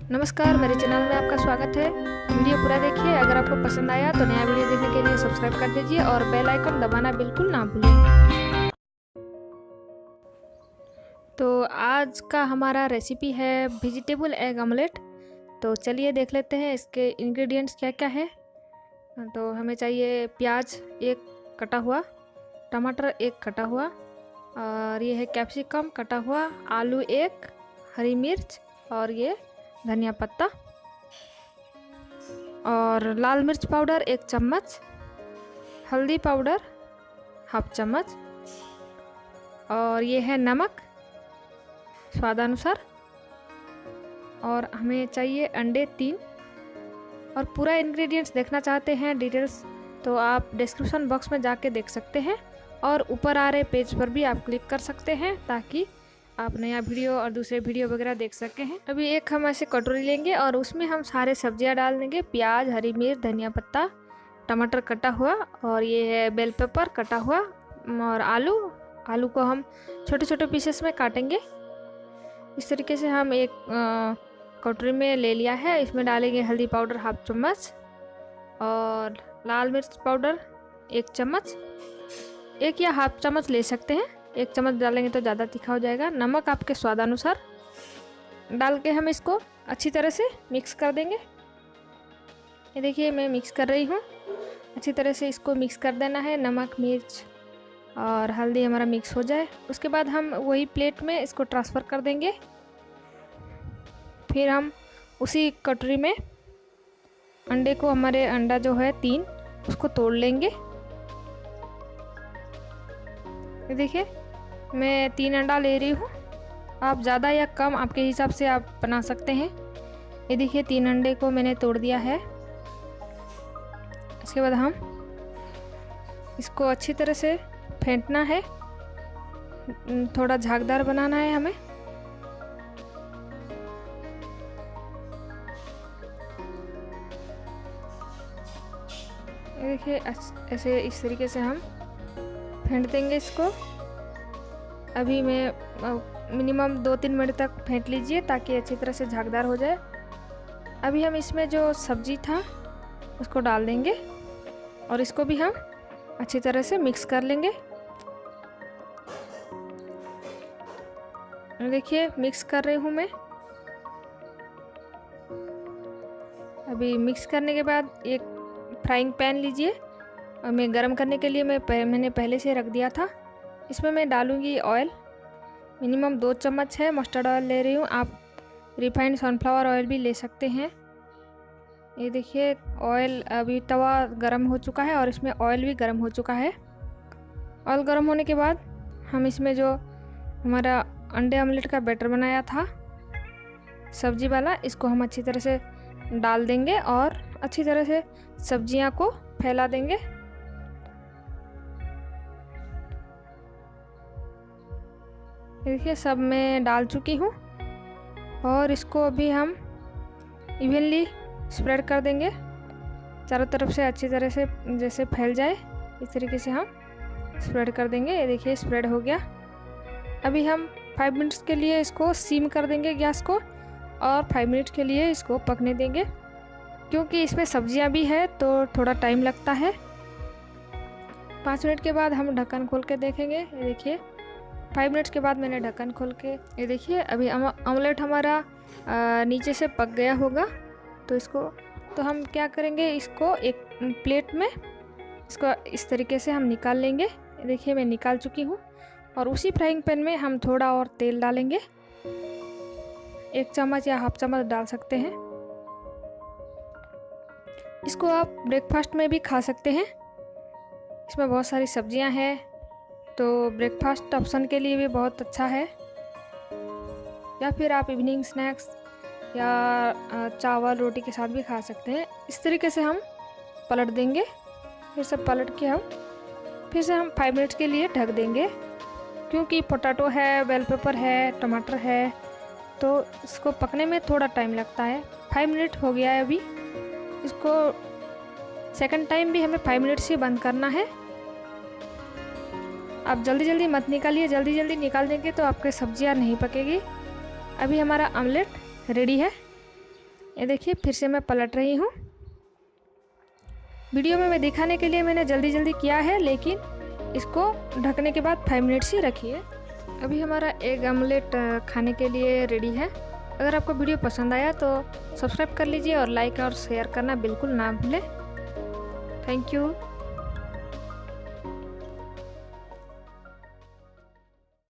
नमस्कार, मेरे चैनल में आपका स्वागत है। वीडियो पूरा देखिए। अगर आपको पसंद आया तो नया वीडियो देखने के लिए सब्सक्राइब कर दीजिए और बेल आइकन दबाना बिल्कुल ना भूलें। तो आज का हमारा रेसिपी है वेजिटेबल एग ऑमलेट। तो चलिए देख लेते हैं इसके इंग्रेडिएंट्स क्या क्या है। तो हमें चाहिए प्याज एक कटा हुआ, टमाटर एक कटा हुआ, और ये है कैप्सिकम कटा हुआ, आलू एक, हरी मिर्च, और ये धनिया पत्ता, और लाल मिर्च पाउडर 1 चम्मच, हल्दी पाउडर हाफ चम्मच, और ये है नमक स्वादानुसार, और हमें चाहिए अंडे 3। और पूरा इंग्रेडिएंट्स देखना चाहते हैं डिटेल्स तो आप डिस्क्रिप्शन बॉक्स में जाके देख सकते हैं, और ऊपर आ रहे पेज पर भी आप क्लिक कर सकते हैं ताकि आप नया वीडियो और दूसरे वीडियो वगैरह देख सके हैं। अभी एक हम ऐसे कटोरी लेंगे और उसमें हम सारे सब्जियां डाल देंगे। प्याज, हरी मिर्च, धनिया पत्ता, टमाटर कटा हुआ, और ये है बेल पेपर कटा हुआ, और आलू को हम छोटे छोटे पीसेस में काटेंगे। इस तरीके से हम एक कटोरी में ले लिया है। इसमें डालेंगे हल्दी पाउडर हाफ चम्मच, और लाल मिर्च पाउडर 1 चम्मच, 1 या हाफ चम्मच ले सकते हैं। 1 चम्मच डालेंगे तो ज़्यादा तीखा हो जाएगा। नमक आपके स्वादानुसार डाल के हम इसको अच्छी तरह से मिक्स कर देंगे। ये देखिए मैं मिक्स कर रही हूँ। अच्छी तरह से इसको मिक्स कर देना है। नमक, मिर्च और हल्दी हमारा मिक्स हो जाए, उसके बाद हम वही प्लेट में इसको ट्रांसफ़र कर देंगे। फिर हम उसी कटोरी में अंडे को, हमारे अंडा जो है 3, उसको तोड़ लेंगे। ये देखिए मैं 3 अंडा ले रही हूँ। आप ज़्यादा या कम आपके हिसाब से आप बना सकते हैं। ये देखिए 3 अंडे को मैंने तोड़ दिया है। इसके बाद हम इसको अच्छी तरह से फेंटना है, थोड़ा झागदार बनाना है हमें। ये देखिए ऐसे इस तरीके से हम फेंट देंगे इसको। अभी मैं मिनिमम 2-3 मिनट तक फेंट लीजिए ताकि अच्छी तरह से झागदार हो जाए। अभी हम इसमें जो सब्जी था उसको डाल देंगे और इसको भी हम अच्छी तरह से मिक्स कर लेंगे। देखिए मिक्स कर रही हूँ मैं। अभी मिक्स करने के बाद एक फ्राइंग पैन लीजिए, और मैं गरम करने के लिए मैंने पहले से रख दिया था। इसमें मैं डालूँगी ऑयल। मिनिमम 2 चम्मच है मस्टर्ड ऑयल ले रही हूँ। आप रिफाइंड सनफ्लावर ऑयल भी ले सकते हैं। ये देखिए ऑयल, अभी तवा गरम हो चुका है और इसमें ऑयल भी गरम हो चुका है। ऑयल गरम होने के बाद हम इसमें जो हमारा अंडे ऑमलेट का बैटर बनाया था सब्जी वाला, इसको हम अच्छी तरह से डाल देंगे और अच्छी तरह से सब्जियां को फैला देंगे। देखिए सब मैं डाल चुकी हूँ, और इसको अभी हम इवनली स्प्रेड कर देंगे चारों तरफ से, अच्छी तरह से जैसे फैल जाए इस तरीके से हम स्प्रेड कर देंगे। ये देखिए स्प्रेड हो गया। अभी हम 5 मिनट्स के लिए इसको सीम कर देंगे गैस को, और 5 मिनट के लिए इसको पकने देंगे, क्योंकि इसमें सब्जियां भी है तो थोड़ा टाइम लगता है। 5 मिनट के बाद हम ढक्कन खोल के देखेंगे। ये देखिए 5 मिनट्स के बाद मैंने ढक्कन खोल के, ये देखिए अभी ऑमलेट हमारा नीचे से पक गया होगा। तो हम क्या करेंगे, इसको एक प्लेट में इसको इस तरीके से हम निकाल लेंगे। ये देखिए मैं निकाल चुकी हूँ, और उसी फ्राइंग पैन में हम थोड़ा और तेल डालेंगे। 1 चम्मच या हाफ चम्मच डाल सकते हैं। इसको आप ब्रेकफास्ट में भी खा सकते हैं। इसमें बहुत सारी सब्जियां हैं, तो ब्रेकफास्ट ऑप्शन के लिए भी बहुत अच्छा है, या फिर आप इवनिंग स्नैक्स या चावल रोटी के साथ भी खा सकते हैं। इस तरीके से हम पलट देंगे। फिर से पलट के हम फिर से 5 मिनट के लिए ढक देंगे, क्योंकि पोटैटो है, बेल पेपर है, टमाटर है, तो इसको पकने में थोड़ा टाइम लगता है। 5 मिनट हो गया है। अभी इसको सेकंड टाइम भी हमें 5 मिनट से बंद करना है। आप जल्दी जल्दी मत निकालिए, जल्दी जल्दी निकाल देंगे तो आपके सब्जियां नहीं पकेगी। अभी हमारा ऑमलेट रेडी है। ये देखिए फिर से मैं पलट रही हूँ। वीडियो में मैं दिखाने के लिए मैंने जल्दी जल्दी किया है, लेकिन इसको ढकने के बाद 5 मिनट्स ही रखिए। अभी हमारा एग ऑमलेट खाने के लिए रेडी है। अगर आपको वीडियो पसंद आया तो सब्सक्राइब कर लीजिए और लाइक और शेयर करना बिल्कुल ना भूलें। Thank you.